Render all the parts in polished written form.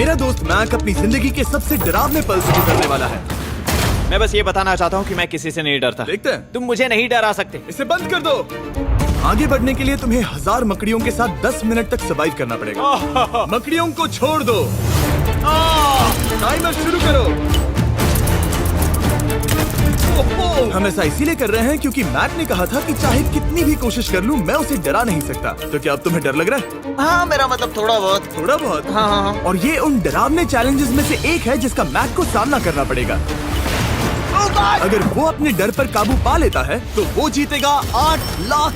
मेरा दोस्त मैक अपनी जिंदगी के सबसे डरावने पल से गुजरने वाला है। मैं बस ये बताना चाहता हूँ कि मैं किसी से नहीं डरता। देखते हैं। तुम मुझे नहीं डरा सकते। इसे बंद कर दो। आगे बढ़ने के लिए तुम्हें 1000 मकड़ियों के साथ 10 मिनट तक सर्वाइव करना पड़ेगा। मकड़ियों को छोड़ दो। टाइमर शुरू करो। हम ऐसा इसीलिए कर रहे हैं क्योंकि मैट ने कहा था कि चाहे कितनी भी कोशिश कर लूं, मैं उसे डरा नहीं सकता। तो क्या अब तुम्हें डर लग रहा है? हाँ, मेरा मतलब थोड़ा बहुत। थोड़ा बहुत? हाँ। और ये उन डरावने चैलेंजेस में से एक है जिसका मैट को सामना करना पड़ेगा। अगर वो अपने डर पर काबू पा लेता है तो वो जीतेगा $8 लाख।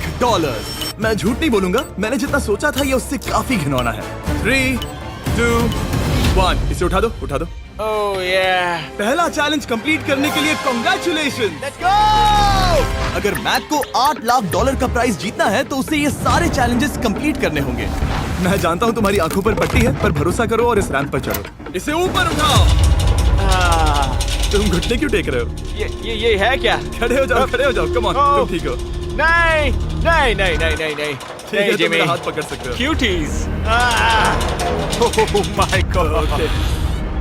मैं झूठ नहीं बोलूंगा, मैंने जितना सोचा था ये उससे काफी घिनौना है। 3, 2, 1 इसे उठा दो, उठा दो। ओह yeah. पहला चैलेंज कंप्लीट करने के लिए कांग्रेचुलेशन। Let's go! अगर मैक को $8 लाख का प्राइज जीतना है तो उसे ये सारे चैलेंजेस कंप्लीट करने होंगे। मैं जानता हूँ तुम्हारी आंखों पर पट्टी है, पर भरोसा करो और इस रैंप पर चढ़ो। इसे ऊपर उठाओ। तुम घुटने क्यों टेक रहे हो? ये है क्या? खड़े हो जाओ, खड़े हो जाओ। कम ऑन, तुम ठीक हो? नहीं नहीं नहीं नहीं नहीं नहीं ठीक है, तुम मेरा हाथ पकड़ सकते हो। Cuties. Oh my God.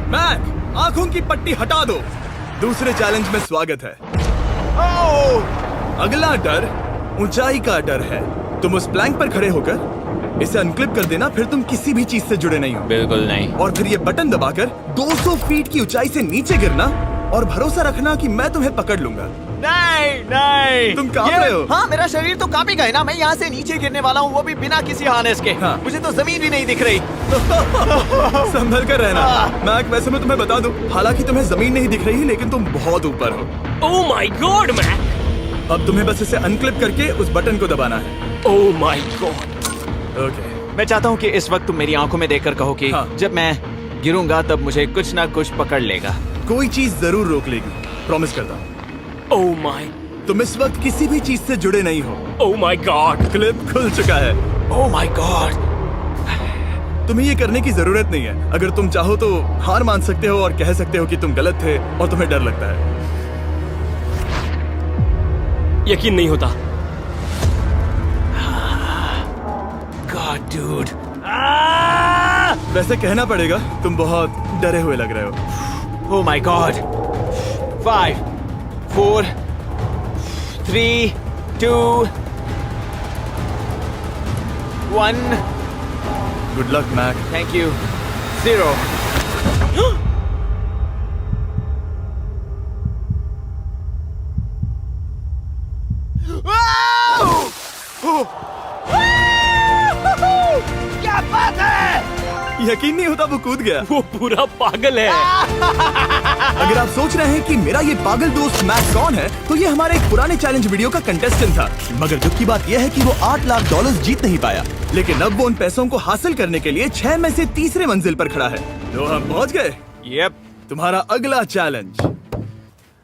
Mac, आंखों की पट्टी हटा दो। दूसरे चैलेंज में स्वागत है। अगला डर ऊंचाई का डर है। तुम उस प्लैंक पर खड़े होकर इसे अनक्लिप कर देना, फिर तुम किसी भी चीज से जुड़े नहीं हो। बिल्कुल नहीं। और फिर ये बटन दबाकर 200 फीट की ऊंचाई से नीचे गिरना और भरोसा रखना कि मैं तुम्हें पकड़ लूंगा। नहीं नहीं। तुम कांप रहे हो? हाँ, मेरा शरीर तो कांपेगा ही ना। मैं यहाँ से नीचे गिरने वाला हूँ, वो भी बिना किसी हार्नेस के। हाँ। मुझे तो जमीन भी नहीं दिख रही। संभल कर रहना। मैक, वैसे मैं तुम्हें बता दूं, हालांकि तुम्हें जमीन नहीं दिख रही लेकिन तुम बहुत ऊपर हो। Oh my God Mac. अब तुम्हें बस इसे अनक्लिप करके उस बटन को दबाना है। ओह माय गॉड। ओके। मैं चाहता हूँ कि इस वक्त तुम मेरी आंखों में देखकर कहो कि हाँ। जब मैं गिरूंगा तब मुझे कुछ ना कुछ पकड़ लेगा। कोई चीज जरूर रोक लेगी, प्रॉमिस करता हूँ। Oh my. तुम इस वक्त किसी भी चीज से जुड़े नहीं हो। Oh my God. क्लिप खुल चुका है। ओह माय गॉड। तुम्हें ये करने की जरूरत नहीं है। अगर तुम चाहो तो हार मान सकते हो और कह सकते हो कि तुम गलत थे और तुम्हें डर लगता है। यकीन नहीं होता। God dude. वैसे कहना पड़ेगा, तुम बहुत डरे हुए लग रहे हो। Oh my God. 5, 4, 3, 2, 1। Good luck Mac. Thank you. 0। क्या बात है? यकीन नहीं होता वो कूद गया। वो पूरा पागल है। अगर आप सोच रहे हैं कि मेरा ये पागल दोस्त मैक कौन है, तो ये हमारे एक पुराने चैलेंज वीडियो का कंटेस्टेंट था। मगर दुख की बात यह है कि वो $8 लाख जीत नहीं पाया। लेकिन अब वो उन पैसों को हासिल करने के लिए 6 में से तीसरे मंजिल पर खड़ा है। तो हम पहुंच गए। यप। तुम्हारा अगला चैलेंज।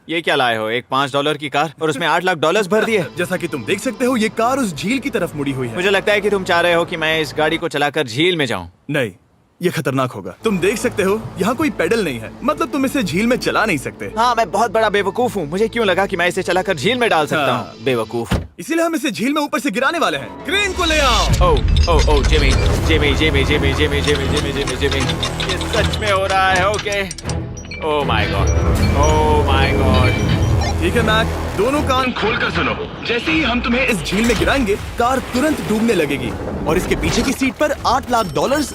ये क्या लाए हो? एक $5 की कार और उसमें $8 लाख भर दिए। जैसा कि तुम देख सकते हो, ये कार उस झील की तरफ मुड़ी हुई है। मुझे लगता है कि तुम चाह रहे हो कि मैं इस गाड़ी को चलाकर झील में जाऊं। नहीं, ये खतरनाक होगा। तुम देख सकते हो यहाँ कोई पेडल नहीं है, मतलब तुम इसे झील में चला नहीं सकते। हाँ, मैं बहुत बड़ा बेवकूफ हूँ। मुझे क्यों लगा कि मैं इसे चलाकर झील में डाल सकता हाँ। हूँ? बेवकूफ। इसीलिए हम इसे झील में ऊपर से गिराने वाले हैं। क्रेन को ले आओ। Oh Jimmy Jimmy Jimmy Jimmy Jimmy Jimmy Jimmy Jimmy Jimmy, ये सच में हो रहा है? Okay. Oh my God, oh my God. ठीक है मैक, दोनों कान खोलकर सुनो। जैसे ही हम तुम्हें इस झील में गिराएंगे, कार तुरंत डूबने लगेगी और इसके पीछे की सीट पर $8 लाख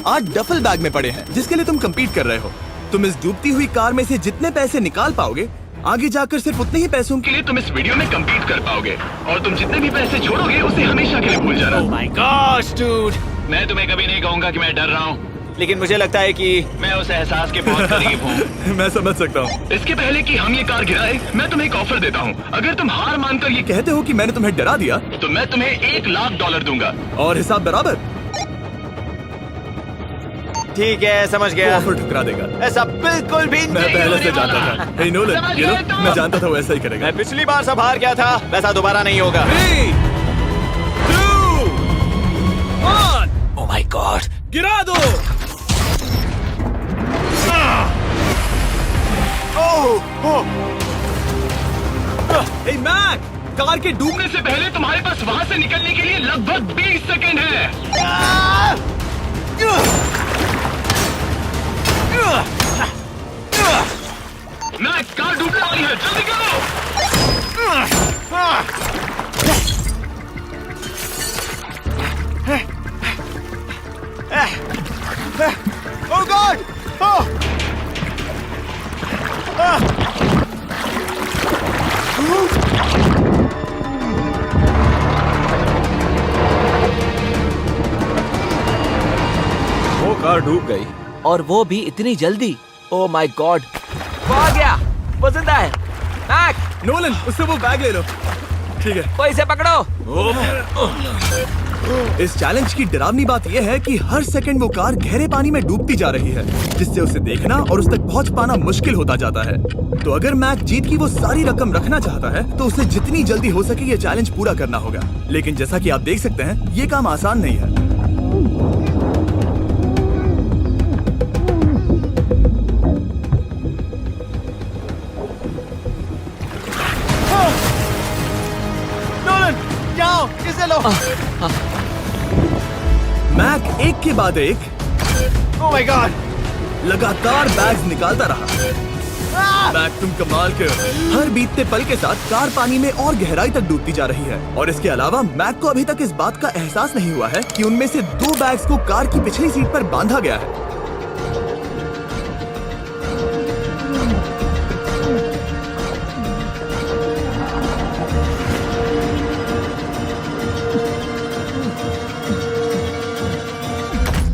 8 डफल बैग में पड़े हैं, जिसके लिए तुम कम्पीट कर रहे हो। तुम इस डूबती हुई कार में से जितने पैसे निकाल पाओगे, आगे जाकर सिर्फ उतने ही पैसों के लिए तुम इस वीडियो में कम्पीट कर पाओगे। और तुम जितने भी पैसे छोड़ोगे उसे हमेशा के लिए भूल जाना। Oh my gosh dude. मैं तुम्हें कभी नहीं कहूंगा कि मैं डर रहा हूँ। लेकिन मुझे लगता है कि मैं उस एहसास के बहुत करीब हूँ। मैं समझ सकता हूँ। इसके पहले कि हम ये कार गिराए, मैं तुम्हें एक ऑफर देता हूँ। अगर तुम हार मानकर ये कहते हो कि मैंने तुम्हें डरा दिया, तो मैं तुम्हें $1 लाख दूंगा। और हिसाब बराबर। ठीक है, समझ वो गया। ऑफर ठुकरा देगा। ऐसा बिल्कुल भी मैं नहीं पहले होने से जानता वाला। था। हे नोलन, समझ ये लो, गए तुम? मैं जानता था वो ऐसा ही करेगा। मैं पिछली बार सब हार गया था, वैसा दोबारा नहीं होगा। 3, 2, 1 ओह माय गॉड। गिरा दो। हे मैक, कार के डूबने डूबने से पहले तुम्हारे पास वहाँ से निकलने के लिए लगभग 20 सेकंड है। डूब गई और वो भी इतनी जल्दी। ओह माय गॉड, वो आ गया, वो जिंदा है। मैक, नोलन, उससे वो बैग ले लो। ठीक है। वो इसे पकड़ो। इस चैलेंज की डरावनी बात यह है कि हर सेकंड वो कार गहरे पानी में डूबती जा रही है, जिससे उसे देखना और उस तक पहुंच पाना मुश्किल होता जाता है। तो अगर मैक जीत की वो सारी रकम रखना चाहता है तो उसे जितनी जल्दी हो सके ये चैलेंज पूरा करना होगा। लेकिन जैसा कि आप देख सकते हैं, ये काम आसान नहीं है। इसे लो। मैक एक के बाद एक ओह माय गॉड, लगातार बैग्स निकालता रहा। मैक, तुम कमाल के हो। हर बीतते पल के साथ कार पानी में और गहराई तक डूबती जा रही है और इसके अलावा मैक को अभी तक इस बात का एहसास नहीं हुआ है कि उनमें से 2 बैग्स को कार की पिछली सीट पर बांधा गया है।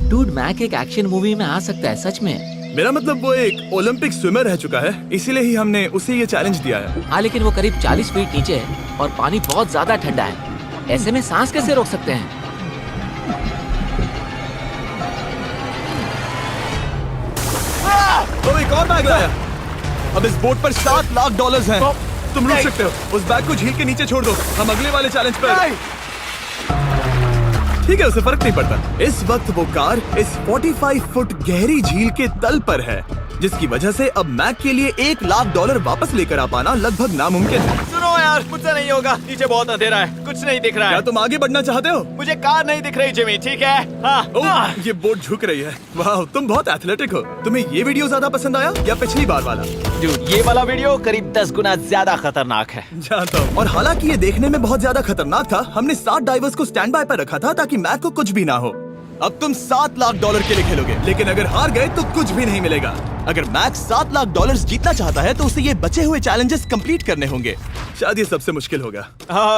डूड, मैक एक एक्शन मूवी में आ सकता है सच में। मेरा मतलब वो एक ओलंपिक स्विमर रह चुका है, इसीलिए ही हमने उसे ये चैलेंज दिया है। हाँ, लेकिन वो करीब 40 फीट नीचे है और पानी बहुत ज्यादा ठंडा है। ऐसे में सांस कैसे रोक सकते हैं? तो एक और बैग लाया। अब इस बोट पर $7 लाख हैं। तुम रुक सकते हो। उस बैग को झील के नीचे छोड़ दो। हम अगले वाले चैलेंज पर। ठीक है, उसे फर्क नहीं पड़ता। इस वक्त वो कार इस 45 फुट गहरी झील के तल पर है, जिसकी वजह से अब मैक के लिए $1 लाख वापस लेकर आ पाना लगभग नामुमकिन है। सुनो यार, मुझसे नहीं होगा। नीचे बहुत अंधेरा है, कुछ नहीं दिख रहा क्या है। तुम आगे बढ़ना चाहते हो? मुझे कार नहीं दिख रही जिमी, ठीक है? हाँ। ओह, ये बोट झुक रही है। वाह, तुम बहुत एथलेटिक हो। तुम्हें ये वीडियो ज्यादा पसंद आया या पिछली बार वाला? Dude, ये वाला वीडियो करीब 10 गुना ज्यादा खतरनाक है। जानता हूँ। और हालांकि ये देखने में बहुत ज्यादा खतरनाक था, हमने 7 डाइवर्स को स्टैंड बाय पर रखा था ताकि मैक को कुछ भी ना हो। अब तुम $7 लाख के लिए खेलोगे, लेकिन अगर हार गए तो कुछ भी नहीं मिलेगा। अगर मैक $7 लाख जीतना चाहता है तो उसे ये बचे हुए चैलेंजेस कंप्लीट करने होंगे। शायद ये सबसे मुश्किल होगा।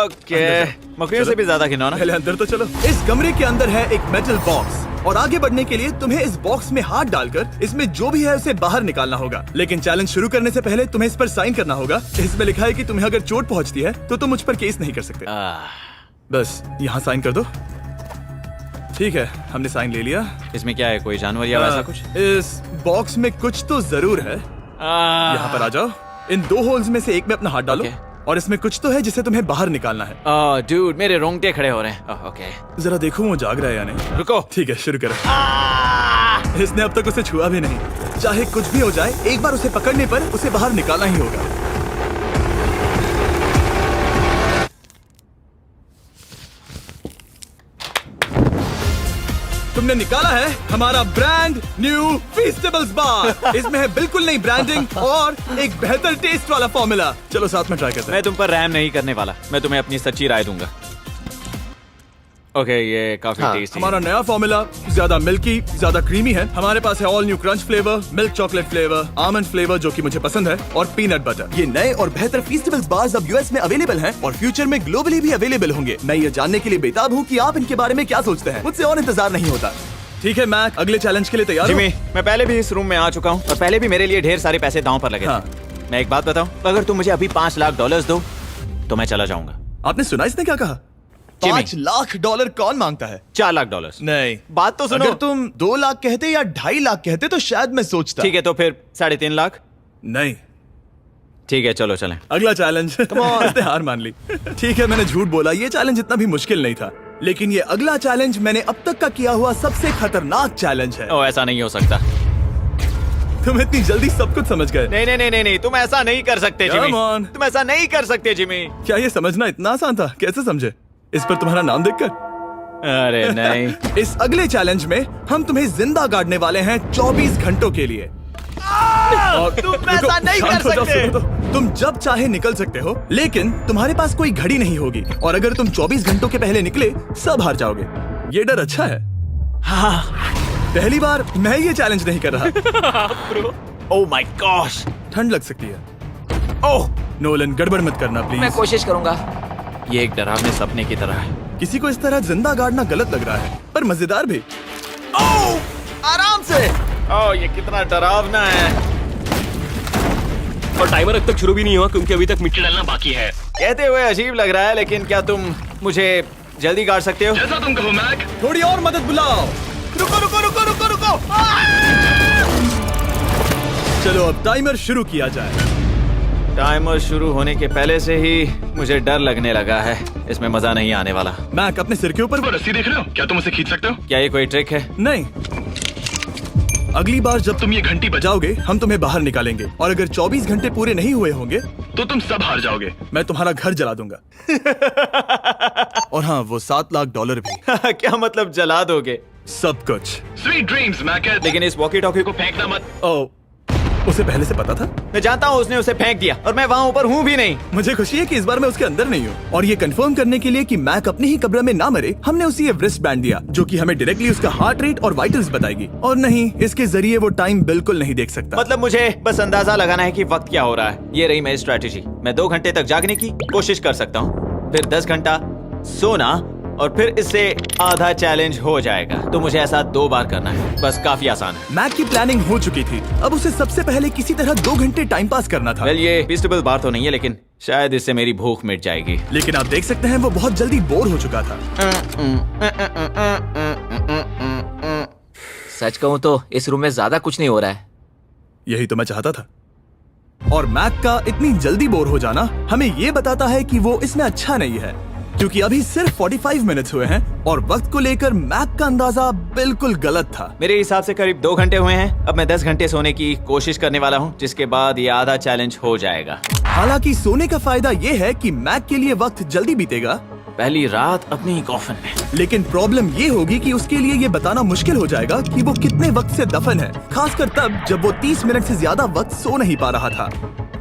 ओके, मकड़ियों से भी ज्यादा खिलौना। पहले अंदर तो चलो। इस कमरे के अंदर है एक मेटल बॉक्स और आगे बढ़ने के लिए तुम्हें इस बॉक्स में हाथ डालकर इसमें जो भी है उसे बाहर निकालना होगा। लेकिन चैलेंज शुरू करने से पहले तुम्हें इस पर साइन करना होगा। इसमें लिखा है कि तुम्हें अगर चोट पहुंचती है तो तुम मुझ पर केस नहीं कर सकते। बस यहाँ साइन कर दो। ठीक है, हमने साइन ले लिया। इसमें क्या है, कोई जानवर या वैसा कुछ? इस बॉक्स में कुछ तो जरूर है। यहाँ पर आ जाओ। इन 2 होल्स में से एक में अपना हाथ डालो और इसमें कुछ तो है जिसे तुम्हें बाहर निकालना है। डूड, मेरे रोंगटे खड़े हो रहे हैं। ओके, जरा देखो वो जाग रहा है या नहीं। रुको। ठीक है, शुरू करो। इसने अब तक उसे छुआ भी नहीं। चाहे कुछ भी हो जाए, एक बार उसे पकड़ने पर उसे बाहर निकालना ही होगा। तुमने निकाला है हमारा ब्रांड न्यू फीस्टेबल्स बार। इसमें है बिल्कुल नई ब्रांडिंग और एक बेहतर टेस्ट वाला फॉर्मूला। चलो साथ में ट्राई करते हैं। मैं तुम पर रहम नहीं करने वाला। मैं तुम्हें अपनी सच्ची राय दूंगा। ओके, ये काफी टेस्टी। हमारा नया फॉर्मूला ज्यादा मिल्की, ज्यादा क्रीमी है। हमारे पास है all new crunch flavour, milk chocolate flavour, almond flavour जो कि मुझे पसंद है, और पीनट बटर। ये नए और बेहतर फीस्टेबल्स बार्स अब यूएस में अवेलेबल हैं और फ्यूचर में ग्लोबली भी अवेलेबल होंगे। मैं ये जानने के लिए बेताब हूँ कि आप इनके बारे में क्या सोचते हैं। मुझसे और इंतजार नहीं होता। ठीक है मैक, अगले चैलेंज के लिए तैयार हो? जिमी, मैं पहले भी इस रूम में आ चुका हूँ और पहले भी मेरे लिए ढेर सारे पैसे दांव पर लगे थे। मैं एक बात बताऊं, अगर तुम मुझे अभी $5 लाख दो तो मैं चला जाऊंगा। आपने सुना इसने क्या कहा? $5 लाख कौन मांगता है? $4 लाख। नहीं, बात तो सुनो। अगर तुम 2 लाख कहते या 2.5 लाख कहते तो शायद मैं सोचता। ठीक है, तो फिर 3.5 लाख। नहीं, ठीक है, चलो चलें। अगला चैलेंज। इसने हार मान ली। ठीक है, मैंने झूठ बोला। ये चैलेंज इतना भी मुश्किल नहीं था, लेकिन ये अगला चैलेंज मैंने अब तक का किया हुआ सबसे खतरनाक चैलेंज है। ओ, ऐसा नहीं हो सकता। तुम इतनी जल्दी सब कुछ समझ गए। नहीं नहीं नहीं नहीं, तुम ऐसा नहीं कर सकते जिमी। Come on. तुम ऐसा नहीं कर सकते जिमी। क्या ये समझना इतना आसान था? कैसे समझे? इस पर तुम्हारा नाम देखकर? अरे नहीं। इस अगले चैलेंज में हम तुम्हें जिंदा गाड़ने वाले हैं 24 घंटों के लिए। और तुम ऐसा नहीं कर सकते। तुम जब चाहे निकल सकते हो, लेकिन तुम्हारे पास कोई घड़ी नहीं होगी और अगर तुम 24 घंटों के पहले निकले सब हार जाओगे। ये डर अच्छा है। हाँ। पहली बार मैं ये चैलेंज नहीं कर रहा। ओह माय गॉश, ठंड लग सकती है। ओह नोलन, गड़बड़ मत करना प्लीज। मैं कोशिश करूंगा। ये एक डरावने सपने की तरह है। किसी को इस तरह जिंदा गाड़ना गलत लग रहा है, पर मजेदार भी। ओह, आराम से। ओह, ये कितना डरावना है। और टाइमर अब तक शुरू भी नहीं हुआ क्योंकि अभी तक मिट्टी डलना बाकी है। कहते हुए अजीब लग रहा है, लेकिन क्या तुम मुझे जल्दी काट सकते हो? जैसा तुम कहो मैक। थोड़ी और मदद बुलाओ। रुको रुको रुको रुको रुको। चलो अब टाइमर शुरू किया जाए। टाइमर शुरू होने के पहले से ही मुझे डर लगने लगा है। इसमें मजा नहीं आने वाला। मैक अपने सिर के ऊपर वो रस्सी देख रहे हो? क्या तुम उसे खींच सकते हो? क्या ये कोई ट्रिक है? नहीं। अगली बार जब तुम ये घंटी बजाओगे हम तुम्हें बाहर निकालेंगे और अगर 24 घंटे पूरे नहीं हुए होंगे तो तुम सब हार जाओगे। मैं तुम्हारा घर जला दूंगा। और हाँ, वो $7 लाख भी। क्या मतलब जला दोगे? सब कुछ। Sweet dreams Mac. लेकिन इस वॉकी टॉकी को फेंकना मत। ओ, उसे पहले से पता था? मैं जानता हूँ उसने उसे फेंक दिया और मैं वहाँ ऊपर हूँ भी नहीं। मुझे खुशी है कि इस बार मैं उसके अंदर नहीं हूँ। और ये कंफर्म करने के लिए कि मैक अपनी ही कब्र में ना मरे, हमने उसे ये रिस्ट बैंड दिया जो कि हमें डायरेक्टली उसका हार्ट रेट और वाइटल्स बताएगी। और नहीं, इसके जरिए वो टाइम बिल्कुल नहीं देख सकता। मतलब मुझे बस अंदाजा लगाना है कि वक्त क्या हो रहा है। ये रही मेरी स्ट्रेटेजी। मैं 2 घंटे तक जागने की कोशिश कर सकता हूँ, फिर 10 घंटा सोना और फिर इससे आधा चैलेंज हो जाएगा। तो मुझे ऐसा 2 बार करना है, बस काफी आसान है। मैक की प्लानिंग हो चुकी थी, अब उसे सबसे पहले किसी तरह 2 घंटे टाइम पास करना था। वेल, ये फीस्टेबल बार तो नहीं है, लेकिन शायद इससे मेरी भूख मिट जाएगी। लेकिन आप देख सकते हैं वो बहुत जल्दी बोर हो चुका था। सच कहूं तो इस रूम में ज्यादा कुछ नहीं हो रहा है। यही तो मैं चाहता था। और मैक का इतनी जल्दी बोर हो जाना हमें ये बताता है कि वो इसमें अच्छा नहीं है, क्योंकि अभी सिर्फ 45 मिनट्स हुए हैं और वक्त को लेकर मैक का अंदाजा बिल्कुल गलत था। मेरे हिसाब से करीब 2 घंटे हुए हैं। अब मैं 10 घंटे सोने की कोशिश करने वाला हूँ, जिसके बाद ये आधा चैलेंज हो जाएगा। हालांकि सोने का फायदा ये है कि मैक के लिए वक्त जल्दी बीतेगा, पहली रात अपनी कॉफिन में। लेकिन प्रॉब्लम ये होगी कि उसके लिए ये बताना मुश्किल हो जाएगा कि वो कितने वक्त से दफन है, खासकर तब जब वो 30 मिनट से ज्यादा वक्त सो नहीं पा रहा था।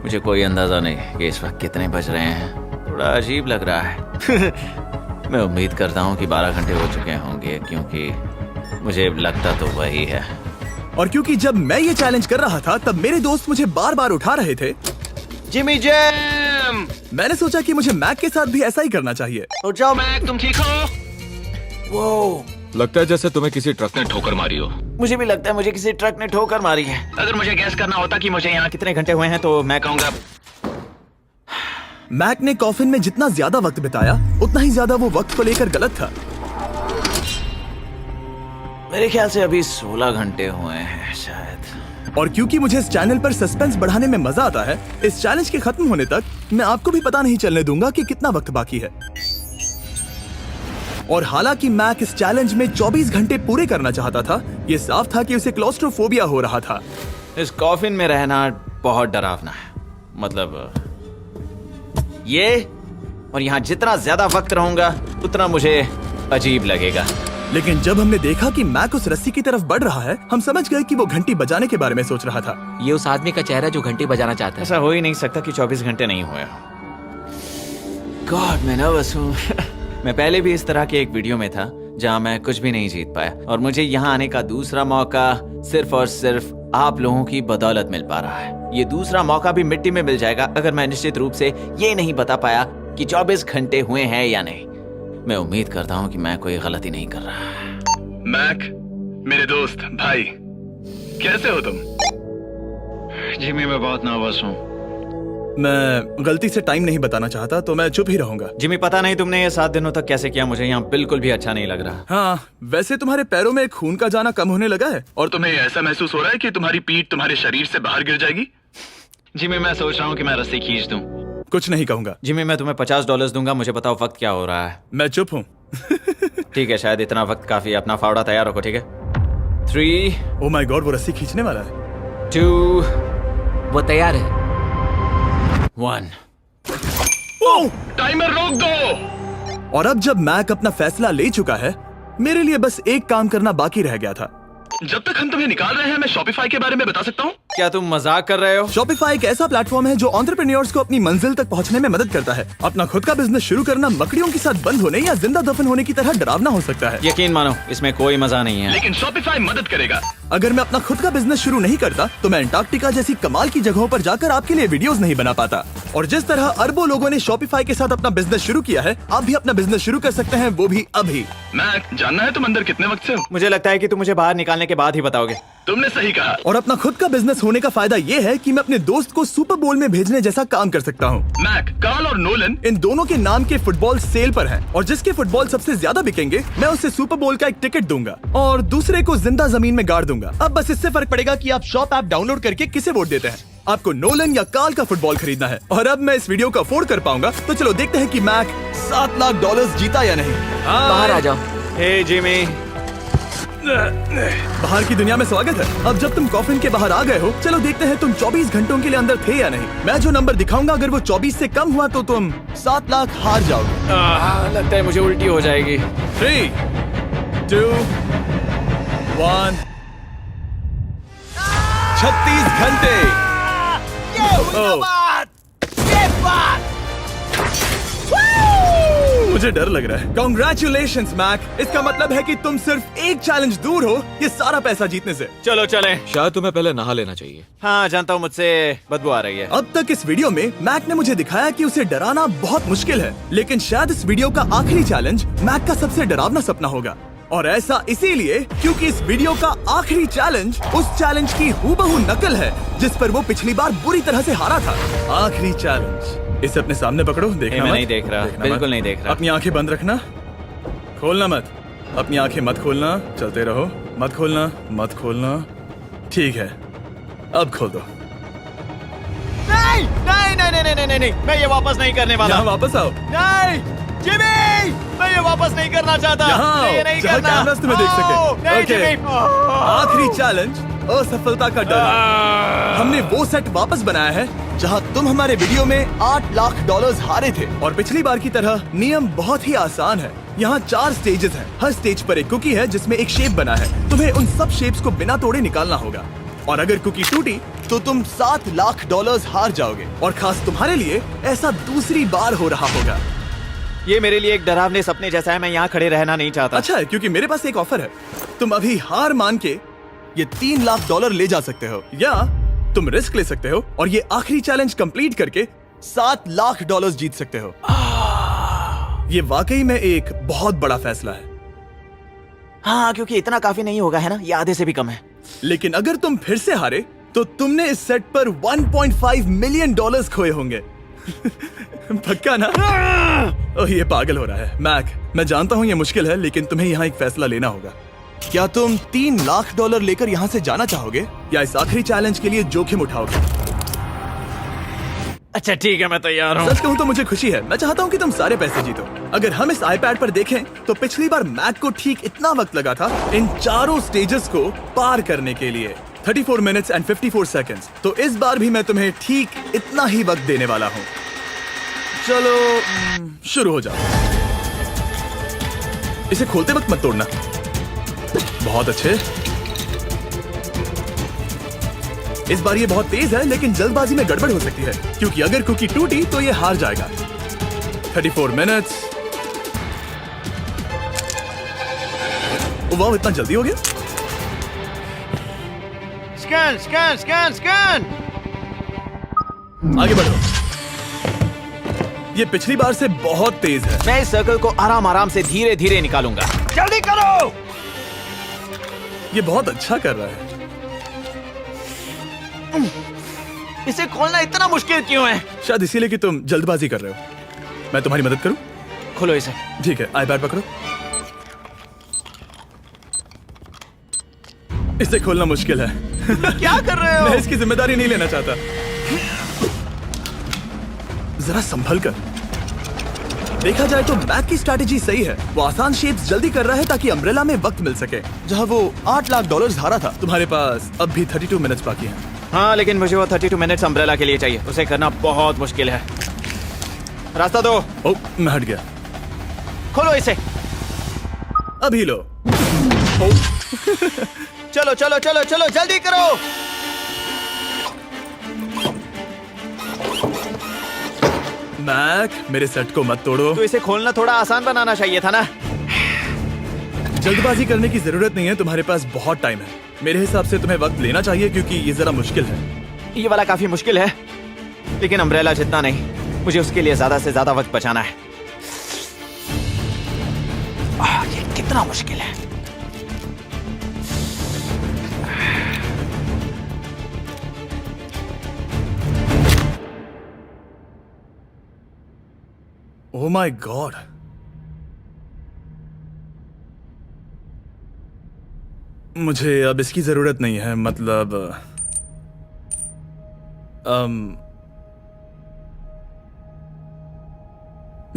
मुझे कोई अंदाजा नहीं कि इस वक्त कितने बज रहे हैं। थोड़ा अजीब लग रहा है। मैं उम्मीद करता हूँ कि 12 घंटे हो चुके होंगे, क्योंकि मुझे लगता तो वही है। और क्योंकि जब मैं ये चैलेंज कर रहा था तब मेरे दोस्त मुझे बार बार उठा रहे थे। Jimmy jam! मैंने सोचा कि मुझे मैक के साथ भी ऐसा ही करना चाहिए। उठ जाओ। मैक, तुम ठीक हो? वो लगता है जैसे तुम्हें किसी ट्रक ने ठोकर मारी हो। मुझे भी लगता है मुझे किसी ट्रक ने ठोकर मारी है। अगर मुझे गैस करना होता कि मुझे यहाँ कितने घंटे हुए हैं तो मैं कहूँगा मैक ने कॉफिन में जितना ज्यादा वक्त बिताया उतना ही ज्यादा वो वक्त को लेकर गलत था। मेरे ख्याल से अभी 16 घंटे हुए हैं शायद। और क्योंकि मुझे इस चैनल पर सस्पेंस बढ़ाने में मजा आता है, इस चैलेंज के खत्म होने तक मैं आपको भी पता नहीं चलने दूंगा कि कितना वक्त बाकी है। और हालांकि मैक इस चैलेंज में 24 घंटे पूरे करना चाहता था, ये साफ था कि उसे क्लॉस्ट्रोफोबिया हो रहा था। इस कॉफिन में रहना बहुत डरावना है। मतलब ये, और यहाँ जितना ज्यादा वक्त रहूंगा उतना मुझे अजीब लगेगा। लेकिन जब हमने देखा कि मैक उस रस्सी की तरफ बढ़ रहा है, हम समझ गए कि वो घंटी बजाने के बारे में सोच रहा था। ये उस आदमी का चेहरा जो घंटी बजाना चाहता है। ऐसा हो ही नहीं सकता कि 24 घंटे नहीं हुए। गॉड, मैं नर्वस हूँ। मैं पहले भी इस तरह के एक वीडियो में था जहाँ मैं कुछ भी नहीं जीत पाया, और मुझे यहाँ आने का दूसरा मौका सिर्फ और सिर्फ आप लोगों की बदौलत मिल पा रहा है। ये दूसरा मौका भी मिट्टी में मिल जाएगा अगर मैं निश्चित रूप से ये नहीं बता पाया कि 24 घंटे हुए हैं या नहीं। मैं उम्मीद करता हूँ कि मैं कोई गलती नहीं कर रहा। मैक, मेरे दोस्त भाई, कैसे हो तुम? जिमी, मैं बहुत नर्वस हूँ। मैं गलती से टाइम नहीं बताना चाहता तो मैं चुप ही रहूंगा। जिमी, पता नहीं तुमने ये 7 दिनों तक कैसे किया, मुझे यहाँ बिल्कुल भी अच्छा नहीं लग रहा। हाँ, वैसे तुम्हारे पैरों में खून का जाना कम होने लगा है। और तुम्हें ऐसा महसूस हो रहा है कि तुम्हारी पीठ तुम्हारे शरीर से बाहर गिर जाएगी? जिमी, मैं सोच रहा हूँ कि मैं रस्सी खींच दूं। कुछ नहीं कहूंगा। जिमी, मैं तुम्हें $50 दूंगा, मुझे बताओ वक्त क्या हो रहा है। मैं चुप हूँ। ठीक है, शायद इतना वक्त काफी है। अपना फावड़ा तैयार रखो, ठीक है? 3, ओह माय गॉड, वो रस्सी खींचने वाला है। 2, वो तैयार है। 1। टाइमर रोक दो। और अब जब मैक अपना फैसला ले चुका है, मेरे लिए बस एक काम करना बाकी रह गया था। जब तक हम तुम्हें निकाल रहे हैं, मैं शॉपिफाई के बारे में बता सकता हूँ। क्या तुम मजाक कर रहे हो? Shopify एक ऐसा प्लेटफॉर्म है जो एंटरप्रेन्योर्स को अपनी मंजिल तक पहुंचने में मदद करता है। अपना खुद का बिजनेस शुरू करना मकड़ियों के साथ बंद होने या जिंदा दफन होने की तरह डरावना हो सकता है। यकीन मानो इसमें कोई मजा नहीं है। लेकिन Shopify मदद करेगा। अगर मैं अपना खुद का बिजनेस शुरू नहीं करता तो मैं अंटार्कटिका जैसी कमाल की जगहों पर जाकर आपके लिए वीडियोस नहीं बना पाता। और जिस तरह अरबों लोगों ने Shopify के साथ अपना बिजनेस शुरू किया है, आप भी अपना बिजनेस शुरू कर सकते हैं, वो भी अभी। मैक, जानना है तुम अंदर कितने वक्त से हो? मुझे लगता है कि तुम मुझे बाहर निकालने के बाद ही बताओगे। तुमने सही कहा। और अपना खुद का बिजनेस होने का फायदा ये है कि मैं अपने दोस्त को सुपर बोल में भेजने जैसा काम कर सकता हूँ। मैक, कार्ल और नोलन इन दोनों के नाम के फुटबॉल सेल पर हैं और जिसके फुटबॉल सबसे ज्यादा बिकेंगे मैं उसे सुपर बोल का एक टिकट दूंगा और दूसरे को जिंदा जमीन में गाड़ दूंगा। अब बस इससे फर्क पड़ेगा कि आप शॉप ऐप डाउनलोड करके किसे वोट देते हैं। आपको नोलन या कार्ल का फुटबॉल खरीदना है और अब मैं इस वीडियो को अफोर्ड कर पाऊंगा, तो चलो देखते हैं कि मैक $7 लाख जीता या नहीं। बाहर आ जाओ। हे जिमी, बाहर की दुनिया में स्वागत है। अब जब तुम कॉफिन के बाहर आ गए हो, चलो देखते हैं तुम 24 घंटों के लिए अंदर थे या नहीं। मैं जो नंबर दिखाऊंगा अगर वो 24 से कम हुआ तो तुम 7 लाख हार जाओगे। लगता है मुझे उल्टी हो जाएगी। 3, 2, 1। 36 घंटे। मुझे डर लग रहा है। Congratulations, Mac. इसका मतलब है कि तुम सिर्फ एक चैलेंज दूर हो ये सारा पैसा जीतने से। चलो चलें। शायद तुम्हें पहले नहा लेना चाहिए। हाँ जानता हूँ, मुझसे बदबू आ रही है। अब तक इस वीडियो में मैक ने मुझे दिखाया कि उसे डराना बहुत मुश्किल है, लेकिन शायद इस वीडियो का आखिरी चैलेंज मैक का सबसे डरावना सपना होगा। और ऐसा इसीलिए क्योंकि इस वीडियो का आखिरी चैलेंज उस चैलेंज की हूबहू नकल है जिस पर वो पिछली बार बुरी तरह से हारा था। आखिरी चैलेंज। इसे अपने सामने पकड़ो, देखना मैं मत। नहीं देख रहा, देखना बिल्कुल मत। नहीं देख रहा। अपनी आंखें बंद रखना, खोलना मत। अपनी आंखें मत खोलना, चलते रहो। मत खोलना, मत खोलना। ठीक है, अब खोल दो। नहीं नहीं नहीं नहीं नहीं नहीं, मैं ये वापस नहीं करने वाला। यहाँ वापस आओ। नहीं जिमी, मैं ये वापस नहीं करना चाहता। यहाँ मैं ये आओ, नहीं जहाँ करना। कैमरास तुम्हें देख सके। नहीं ओके। जिमी। आखिरी चैलेंज असफलता का डर। हमने वो सेट वापस बनाया है जहां तुम हमारे वीडियो में $8 लाख हारे थे और पिछली बार की तरह नियम बहुत ही आसान है। यहाँ 4 स्टेजेस हैं। हर स्टेज पर एक कुकी है जिसमें एक शेप बना है। तुम्हें उन सब शेप्स को बिना तोड़े निकालना होगा और अगर कुकी टूटी तो तुम $7 लाख हार जाओगे। और खास तुम्हारे लिए ऐसा दूसरी बार हो रहा होगा। ये मेरे लिए एक डरावने सपने जैसा है। मैं यहाँ खड़े रहना नहीं चाहता। अच्छा है क्योंकि मेरे पास एक ऑफर है। तुम अभी हार मान के ये $3 लाख ले जा सकते हो या तुम रिस्क ले सकते हो और ये आखिरी चैलेंज कंप्लीट करके $7 लाख जीत सकते हो। ये वाकई में एक बहुत बड़ा फैसला है। हाँ, क्योंकि इतना काफी नहीं होगा, है ना? ये आधे से भी कम है। लेकिन अगर तुम फिर से हारे तो तुमने इस सेट पर $1.5 मिलियन खोए होंगे। पक्का ना? ओह, ये पागल हो रहा है। मैक, मैं जानता हूँ ये मुश्किल है, लेकिन तुम्हें यहाँ एक फैसला लेना होगा। क्या तुम $3 लाख लेकर यहाँ से जाना चाहोगे या इस आखिरी चैलेंज के लिए जोखिम उठाओगे? अच्छा ठीक है, मैं तैयार हूँ। सच कहूँ तो मुझे खुशी है। मैं चाहता हूँ कि तुम सारे पैसे जीतो। अगर हम इस आईपैड पर देखें तो पिछली बार मैक को ठीक इतना वक्त लगा था इन चारों स्टेजेस को पार करने के लिए, 34 मिनट्स एंड 54 सेकंड्स। तो इस बार भी मैं तुम्हें ठीक इतना ही वक्त देने वाला हूँ। चलो शुरू हो जाओ। इसे खोलते वक्त मत तोड़ना। बहुत अच्छे। इस बार ये बहुत तेज है, लेकिन जल्दबाजी में गड़बड़ हो सकती है क्योंकि अगर कुकी टूटी तो ये हार जाएगा। 34 मिनट्स। वाह, इतना जल्दी हो गया। Scan scan scan scan. आगे बढ़ो। ये पिछली बार से बहुत तेज है। मैं इस सर्कल को आराम आराम से धीरे धीरे निकालूंगा। जल्दी करो। ये बहुत अच्छा कर रहा है। इसे खोलना इतना मुश्किल क्यों है? शायद इसीलिए कि तुम जल्दबाजी कर रहे हो। मैं तुम्हारी मदद करूं? खोलो इसे। ठीक है, आईपैड पकड़ो। इसे खोलना मुश्किल है। क्या कर रहे हो? मैं इसकी जिम्मेदारी नहीं लेना चाहता। जरा संभल कर। देखा जाए तो मैक की स्ट्रैटेजी सही है। वो आसान शेप्स जल्दी कर रहा है ताकि अम्ब्रेला में वक्त मिल सके। जहां वो $8 लाख हारा था, तुम्हारे पास अब भी 32 मिनट्स बाकी हैं। हाँ, लेकिन मुझे वो 32 मिनट्स अम्ब्रेला के लिए चाहिए। उसे करना बहुत मुश्किल है। रास्ता दो। ओह, मैं हट गया। खोलो इसे। अभी लो। चलो चलो चलो चलो, जल्दी करो। मैक, मेरे सेट को मत तोड़ो। तो इसे खोलना थोड़ा आसान बनाना चाहिए था ना। जल्दबाजी करने की जरूरत नहीं है, तुम्हारे पास बहुत टाइम है। मेरे हिसाब से तुम्हें वक्त लेना चाहिए क्योंकि ये जरा मुश्किल है। ये वाला काफी मुश्किल है, लेकिन अम्ब्रेला जितना नहीं। मुझे उसके लिए ज्यादा से ज्यादा वक्त बचाना है। ये कितना मुश्किल है। ओह माय गॉड, मुझे अब इसकी जरूरत नहीं है। मतलब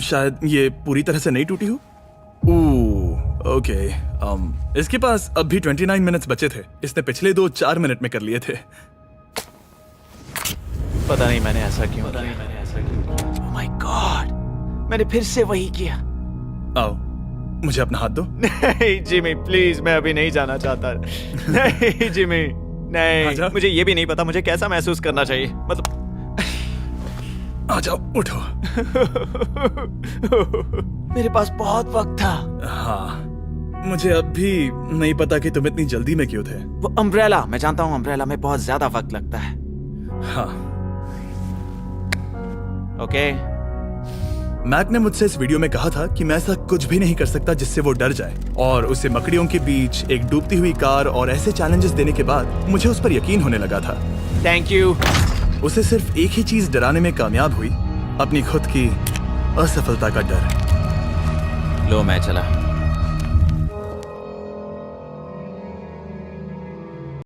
शायद ये पूरी तरह से नहीं टूटी हो। ओके, इसके पास अब भी 29 मिनट्स बचे थे। इसने पिछले 4 मिनट में कर लिए थे। पता नहीं मैंने ऐसा क्यों किया। ओह माय गॉड, मैंने फिर से वही किया। आओ, मुझे अपना हाथ दो। नहीं जिमी प्लीज, मैं अभी नहीं जाना चाहता। नहीं जिमी, नहीं। आजा। मुझे ये भी नहीं पता मुझे कैसा महसूस करना चाहिए। मतलब आ जाओ, उठो। मेरे पास बहुत वक्त था। हाँ, मुझे अब भी नहीं पता कि तुम इतनी जल्दी में क्यों थे। वो अम्ब्रेला, मैं जानता हूँ अम्ब्रेला में बहुत ज्यादा वक्त लगता है। हाँ, ओके मैक ने मुझसे इस वीडियो में कहा था कि मैं ऐसा कुछ भी नहीं कर सकता जिससे वो डर जाए, और उसे मकड़ियों के बीच एक डूबती हुई कार और ऐसे चैलेंजेस देने के बाद मुझे उस पर यकीन होने लगा था। Thank you. उसे सिर्फ एक ही चीज डराने में कामयाब हुई, अपनी खुद की असफलता का डर। लो मैं चला।